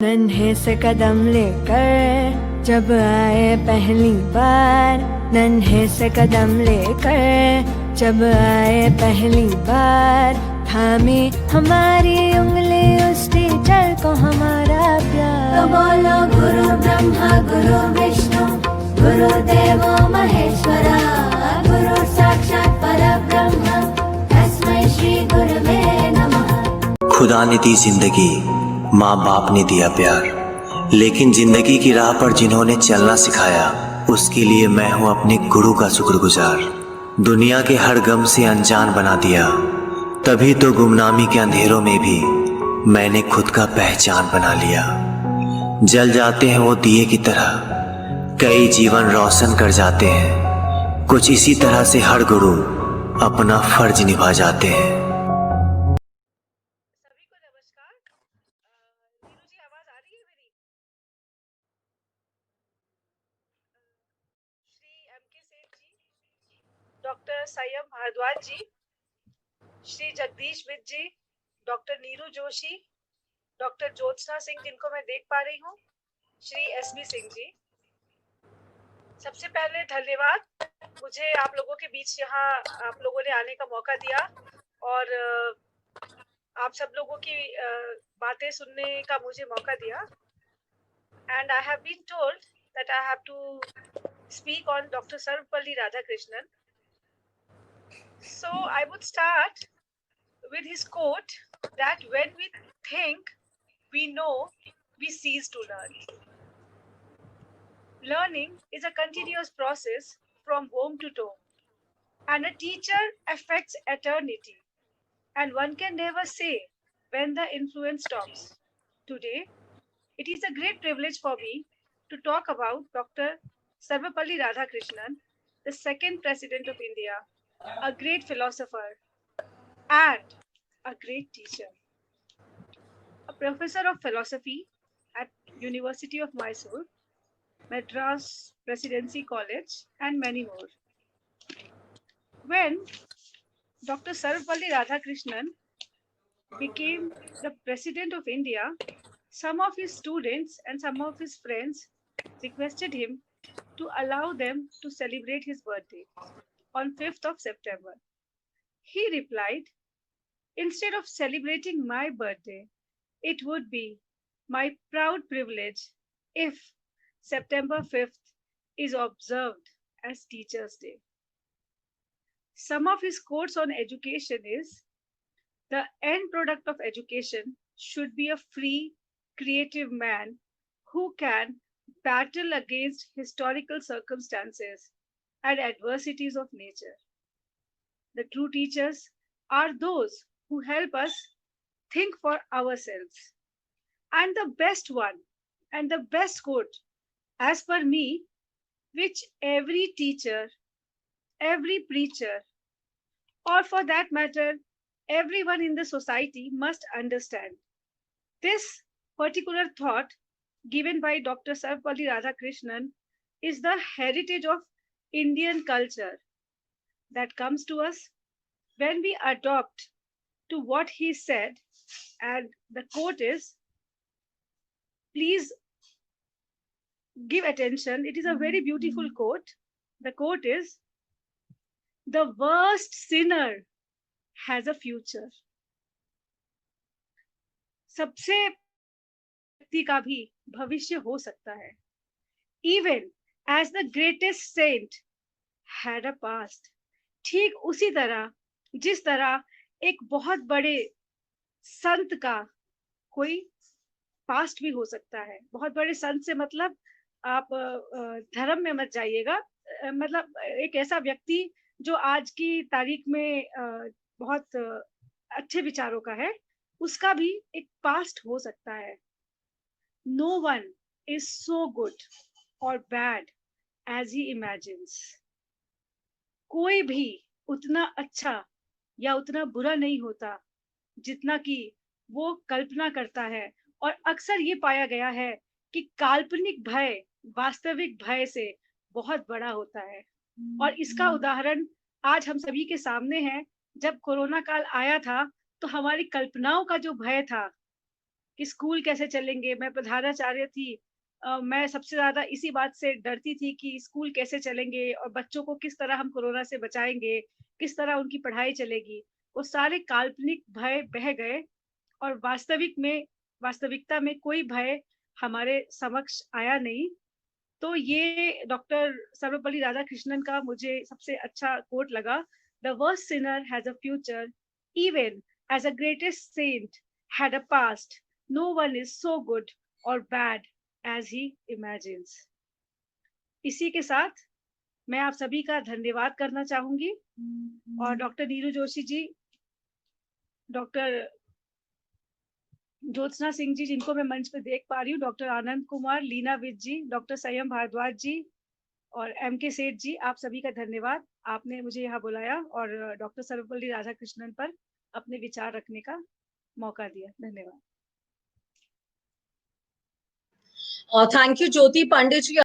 नन्हे से कदम लेकर जब आए पहली बार, नन्हे से कदम लेकर जब आए पहली बार, थामी हमारी उंगली उस टीचर को हमारा प्यार। तो बोलो गुरु ब्रह्मा गुरु विष्णु गुरुदेवो महेश्वरा, गुरु साक्षात् परब्रह्म तस्मै श्री गुरवे नमः। खुदा ने दी जिंदगी, माँ बाप ने दिया प्यार, लेकिन जिंदगी की राह पर जिन्होंने चलना सिखाया, उसके लिए मैं हूँ अपने गुरु का शुक्रगुजार। दुनिया के हर गम से अनजान बना दिया, तभी तो गुमनामी के अंधेरों में भी मैंने खुद का पहचान बना लिया। जल जाते हैं वो दिए की तरह, कई जीवन रोशन कर जाते हैं। कुछ इसी तरह से हर गुरु अपना फर्ज निभा जाते हैं। सभी को नमस्कार। नीरू जी, आवाज आ रही है मेरी? श्री एम के सेठ ji, doctor Sanyam Bhardwaj ji, Shri Jagdish Vid ji, doctor Neeru Joshi, doctor Jyotsna Singh जिनको मैं देख पा रही हूँ, श्री एस बी सिंह जी। सबसे पहले धन्यवाद, मुझे आप लोगों के बीच यहाँ आप लोगों ने आने का मौका दिया और आप सब लोगों की बातें सुनने का मुझे मौका दिया। And I have been told that I have to speak on Dr. Sarvapalli Radhakrishnan. So I would start with his quote that when we think we know, we cease to learn. Learning is a continuous process from home to tomb, and a teacher affects eternity, and one can never say when the influence stops. Today, it is a great privilege for me to talk about Dr. Sarvapalli Radhakrishnan, the second President of India, a great philosopher and a great teacher, a professor of philosophy at University of Mysore, Madras Presidency College, and many more. When Dr. Sarvapalli Radhakrishnan became the President of India, some of his students and some of his friends requested him to allow them to celebrate his birthday on 5th of September. He replied, "Instead of celebrating my birthday, it would be my proud privilege if September 5th is observed as Teachers' Day." Some of his quotes on education is, "The end product of education should be a free, creative man who can battle against historical circumstances and adversities of nature. The true teachers are those who help us think for ourselves." And the best one and the best quote, as per me, which every teacher, every preacher, or for that matter, everyone in the society must understand. This particular thought given by Dr. Sarvapalli Radhakrishnan is the heritage of Indian culture that comes to us when we adopt to what he said. And the quote is, please give attention, it is a very beautiful quote. The quote is, "The worst sinner has a future." सबसे व्यक्ति का भी भविष्य हो सकता है. Even as the greatest saint had a past. ठीक उसी तरह जिस तरह एक बहुत बड़े संत का कोई पास्ट भी हो सकता है. बहुत बड़े संत से मतलब आप धर्म में मत जाइएगा, मतलब एक ऐसा व्यक्ति जो आज की तारीख में बहुत अच्छे विचारों का है, उसका भी एक पास्ट हो सकता है. No one is so good or bad as he imagines. कोई भी उतना अच्छा या उतना बुरा नहीं होता जितना कि वो कल्पना करता है. और अक्सर ये पाया गया है कि काल्पनिक भय वास्तविक भय से बहुत बड़ा होता है. और इसका उदाहरण आज हम सभी के सामने है. जब कोरोना काल आया था तो हमारी कल्पनाओं का जो भय था कि स्कूल कैसे चलेंगे। मैं प्रधानाचार्य थी, मैं सबसे ज्यादा इसी बात से डरती थी कि स्कूल कैसे चलेंगे और बच्चों को किस तरह हम कोरोना से बचाएंगे, किस तरह उनकी पढ़ाई चलेगी। वो सारे काल्पनिक भय बह गए और वास्तविकता में कोई भय हमारे समक्ष आया नहीं। तो ये डॉक्टर सर्वपल्ली राधाकृष्णन का मुझे सबसे अच्छा कोट लगा। The worst sinner has a future, even as a greatest saint had a past, no one is so good or bad as he imagines. इसी के साथ मैं आप सभी का धन्यवाद करना चाहूंगी और डॉक्टर नीरू जोशी जी, डॉक्टर ज्योत्सना सिंह जी जिनको मैं मंच पे देख पा रही हूँ, डॉक्टर आनंद कुमार, लीना विज जी, डॉक्टर संयम भारद्वाज जी और M.K. सेठ जी, आप सभी का धन्यवाद। आपने मुझे यहाँ बुलाया और डॉक्टर सर्वपल्ली राधाकृष्णन पर अपने विचार रखने का मौका दिया। धन्यवाद। Thank you Jyoti Pandit ji.